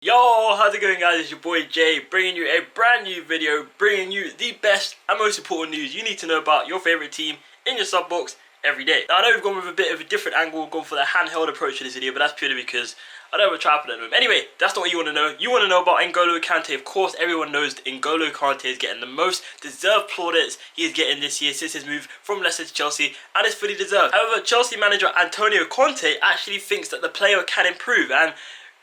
Yo, how's it going guys? It's your boy Jay, bringing you a brand new video, bringing you the best and most important news you need to know about your favourite team in your sub box every day. Now I know we've gone with a bit of a different angle, gone for the handheld approach to this video, but that's purely because I don't have a tripod at the moment. Anyway, that's not what you want to know. You want to know about Kante. Of course, everyone knows that Kante is getting the most deserved plaudits he is getting this year since his move from Leicester to Chelsea, and it's fully deserved. However, Chelsea manager Conte actually thinks that the player can improve, and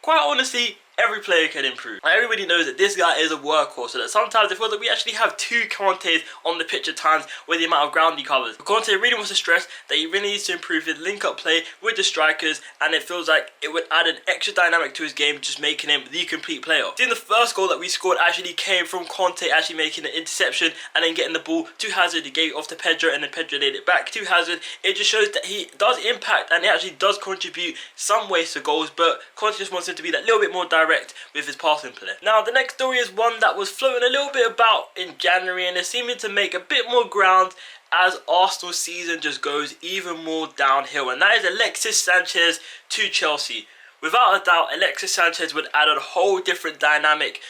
quite honestly, every player can improve. Like, everybody knows that this guy is a workhorse, so that sometimes it feels like we actually have two Kantes on the pitch at times with the amount of ground he covers. But Conte really wants to stress that he really needs to improve his link-up play with the strikers, and it feels like it would add an extra dynamic to his game, just making him the complete player. Seeing the first goal that we scored actually came from Conte actually making an interception and then getting the ball to Hazard. He gave it off to Pedro, and then Pedro laid it back to Hazard. It just shows that he does impact and he actually does contribute some ways to goals, but Conte just wants him to be that little bit more direct with his passing play. Now the next story is one that was floating a little bit about in January, and they're seeming to make a bit more ground as Arsenal's season just goes even more downhill, and that is Alexis Sanchez to Chelsea. Without a doubt, Alexis Sanchez would add a whole different dynamic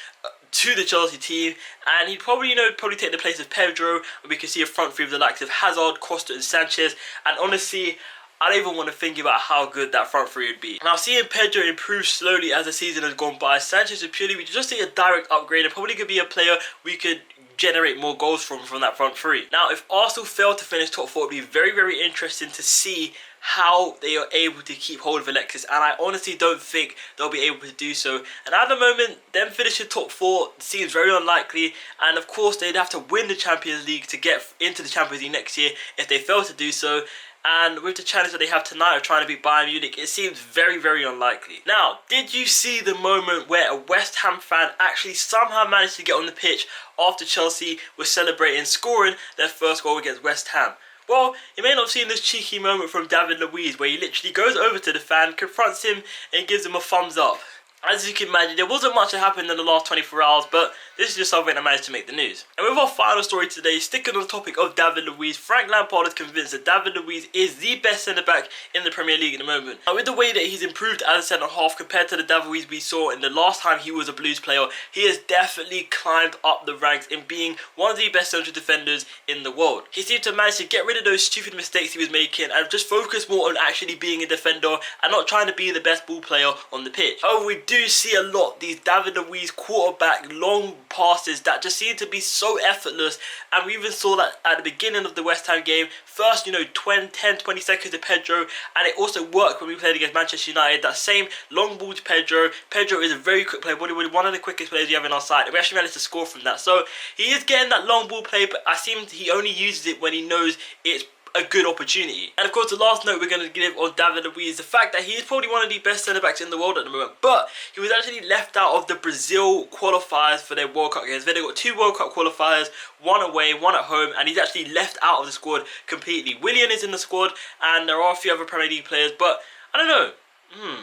to the Chelsea team, and he'd probably, probably take the place of Pedro, and we can see a front three of the likes of Hazard, Costa and Sanchez, and honestly, I don't even want to think about how good that front three would be. Now, seeing Pedro improve slowly as the season has gone by, Sanchez would purely just see a direct upgrade and probably could be a player we could generate more goals from that front three. Now, if Arsenal fail to finish top four, it would be very, very interesting to see how they are able to keep hold of Alexis, and I honestly don't think they'll be able to do so. And at the moment, them finishing top four seems very unlikely, and of course they'd have to win the Champions League to get into the Champions League next year if they fail to do so. And with the challenge that they have tonight of trying to beat Bayern Munich, it seems very, very unlikely. Now, did you see the moment where a West Ham fan actually somehow managed to get on the pitch after Chelsea was celebrating scoring their first goal against West Ham? Well, you may not have seen this cheeky moment from David Luiz where he literally goes over to the fan, confronts him and gives him a thumbs up. As you can imagine, there wasn't much that happened in the last 24 hours, but this is just something that managed to make the news. And with our final story today, sticking on the topic of David Luiz, Frank Lampard is convinced that David Luiz is the best centre-back in the Premier League at the moment. And with the way that he's improved as a centre-half compared to the David Luiz we saw in the last time he was a Blues player, he has definitely climbed up the ranks in being one of the best central defenders in the world. He seemed to manage to get rid of those stupid mistakes he was making and just focus more on actually being a defender and not trying to be the best ball player on the pitch. However, we do see a lot these David Luiz quarterback long passes that just seem to be so effortless, and we even saw that at the beginning of the West Ham game. First, 10-20 seconds to Pedro, and it also worked when we played against Manchester United. That same long ball to Pedro. Pedro is a very quick player, probably one of the quickest players we have in our side, and we actually managed to score from that. So he is getting that long ball play, but I seem he only uses it when he knows it's a good opportunity. And of course, the last note we're going to give on David Luiz is the fact that he is probably one of the best centre-backs in the world at the moment, but he was actually left out of the Brazil qualifiers for their World Cup games. They've got 2 World Cup qualifiers, one away, one at home, and he's actually left out of the squad completely. Willian is in the squad, and there are a few other Premier League players, but I don't know.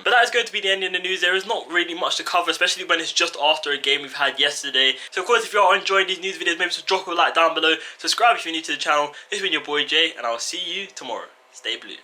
But that is going to be the end of the news. There is not really much to cover, especially when it's just after a game we've had yesterday. So of course, if you are enjoying these news videos, maybe just drop a like down below. Subscribe if you're new to the channel. This has been your boy Jay, and I'll see you tomorrow. Stay blue.